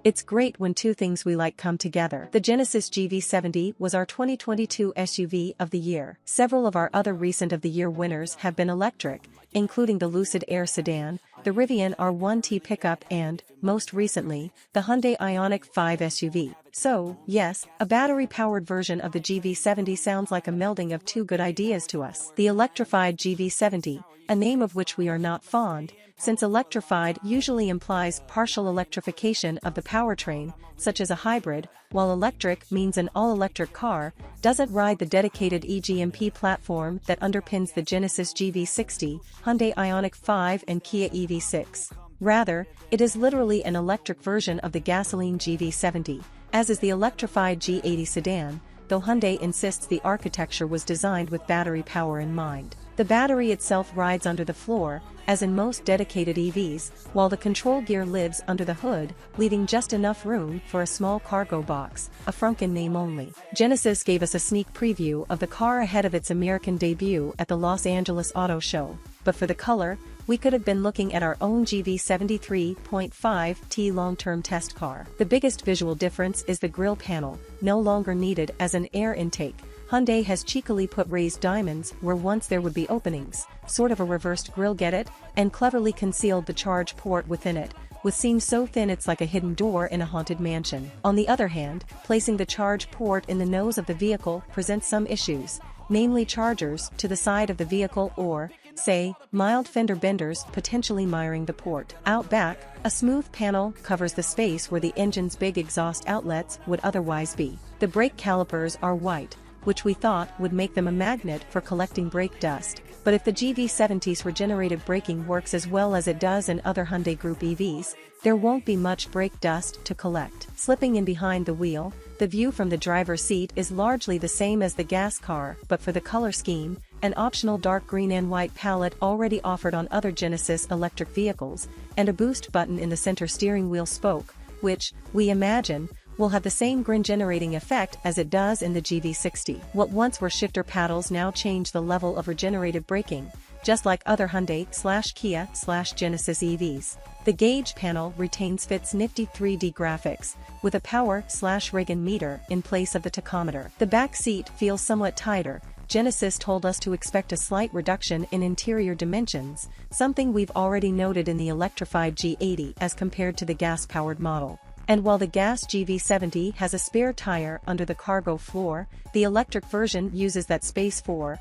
It's great when two things we like come together. The Genesis GV70 was our 2022 SUV of the year. Several of our other recent of the year winners have been electric, including the Lucid Air sedan, the Rivian R1T pickup and, most recently, the Hyundai Ioniq 5 SUV. So, yes, a battery-powered version of the GV70 sounds like a melding of two good ideas to us. The Electrified GV70, a name of which we are not fond, since electrified usually implies partial electrification of the powertrain, such as a hybrid, while electric means an all-electric car, doesn't ride the dedicated E-GMP platform that underpins the Genesis GV60, Hyundai Ioniq 5 and Kia EV6. Rather, it is literally an electric version of the gasoline GV70, as is the Electrified G80 sedan, though Hyundai insists the architecture was designed with battery power in mind. The battery itself rides under the floor, as in most dedicated EVs, while the control gear lives under the hood, leaving just enough room for a small cargo box, a frunk in name only. Genesis gave us a sneak preview of the car ahead of its American debut at the Los Angeles Auto Show, but for the color, we could have been looking at our own GV73.5T long-term test car. The biggest visual difference is the grille panel, no longer needed as an air intake. Hyundai has cheekily put raised diamonds where once there would be openings, sort of a reversed grille, get it, and cleverly concealed the charge port within it, with seams so thin it's like a hidden door in a haunted mansion. On the other hand, placing the charge port in the nose of the vehicle presents some issues, namely chargers to the side of the vehicle or, say, mild fender benders potentially miring the port. Out back, a smooth panel covers the space where the engine's big exhaust outlets would otherwise be. The brake calipers are white, which we thought would make them a magnet for collecting brake dust, but if the GV70's regenerative braking works as well as it does in other Hyundai Group EVs, there won't be much brake dust to collect. Slipping in behind the wheel, the view from the driver's seat is largely the same as the gas car, but for the color scheme, an optional dark green and white palette already offered on other Genesis electric vehicles, and a boost button in the center steering wheel spoke, which, we imagine, will have the same grin-generating effect as it does in the GV60. What once were shifter paddles now change the level of regenerative braking, just like other Hyundai/Kia/Genesis EVs. The gauge panel retains Fit's nifty 3D graphics, with a power/Regan meter in place of the tachometer. The back seat feels somewhat tighter. Genesis told us to expect a slight reduction in interior dimensions, something we've already noted in the Electrified G80 as compared to the gas-powered model. And while the gas GV70 has a spare tire under the cargo floor, the electric version uses that space for,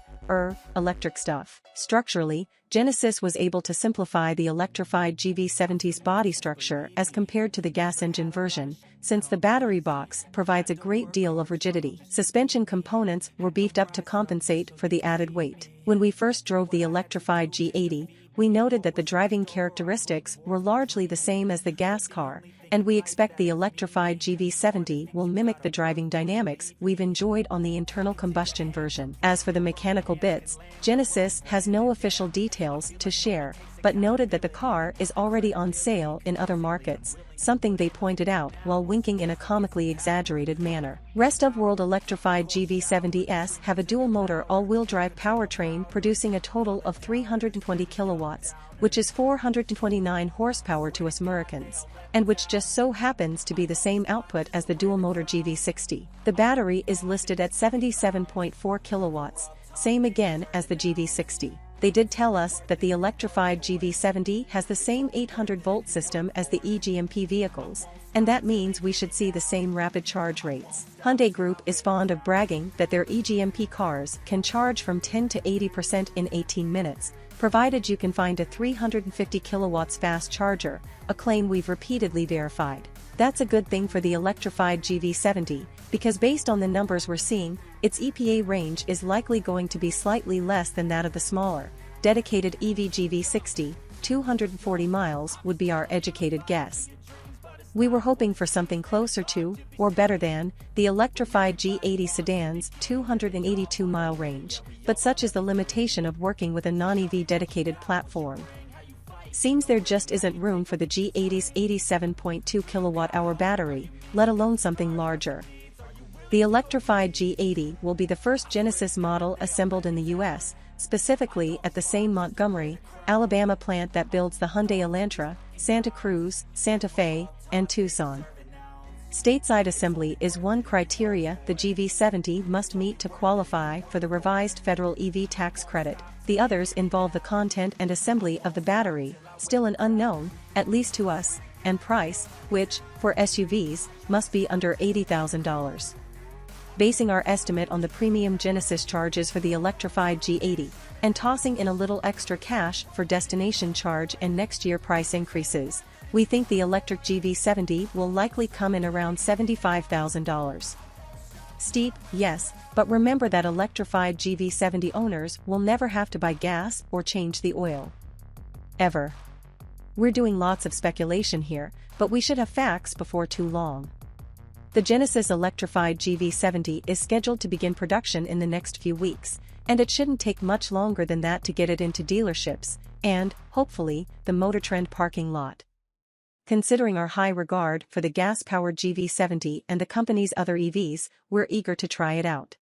electric stuff. Structurally, Genesis was able to simplify the Electrified GV70's body structure as compared to the gas engine version, since the battery box provides a great deal of rigidity. Suspension components were beefed up to compensate for the added weight. When we first drove the Electrified G80, we noted that the driving characteristics were largely the same as the gas car, and we expect the Electrified GV70 will mimic the driving dynamics we've enjoyed on the internal combustion version. As for the mechanical bits, Genesis has no official details to share, but noted that the car is already on sale in other markets, something they pointed out while winking in a comically exaggerated manner. Rest of world Electrified GV70s have a dual-motor all-wheel drive powertrain producing a total of 320 kilowatts, which is 429 horsepower to us Americans, and which just so happens to be the same output as the dual-motor GV60. The battery is listed at 77.4 kilowatts, same again as the GV60. They did tell us that the Electrified GV70 has the same 800-volt system as the E-GMP vehicles, and that means we should see the same rapid charge rates. Hyundai Group is fond of bragging that their E-GMP cars can charge from 10 to 80% in 18 minutes, provided you can find a 350 kilowatts fast charger, a claim we've repeatedly verified. That's a good thing for the Electrified GV70, because based on the numbers we're seeing, its EPA range is likely going to be slightly less than that of the smaller, dedicated EV GV60, 240 miles would be our educated guess. We were hoping for something closer to, or better than, the Electrified G80 sedan's 282-mile range, but such is the limitation of working with a non-EV dedicated platform. Seems there just isn't room for the G80's 87.2 kilowatt-hour battery, let alone something larger. The Electrified G80 will be the first Genesis model assembled in the US, specifically at the same Montgomery, Alabama plant that builds the Hyundai Elantra, Santa Cruz, Santa Fe, and Tucson. Stateside assembly is one criteria the GV70 must meet to qualify for the revised federal EV tax credit. The others involve the content and assembly of the battery, still an unknown, at least to us, and price, which, for SUVs, must be under $80,000. Basing our estimate on the premium Genesis charges for the Electrified G80, and tossing in a little extra cash for destination charge and next year price increases, we think the electric GV70 will likely come in around $75,000. Steep, yes, but remember that electrified GV70 owners will never have to buy gas or change the oil. Ever. We're doing lots of speculation here, but we should have facts before too long. The Genesis Electrified GV70 is scheduled to begin production in the next few weeks, and it shouldn't take much longer than that to get it into dealerships, and, hopefully, the MotorTrend parking lot. Considering our high regard for the gas-powered GV70 and the company's other EVs, we're eager to try it out.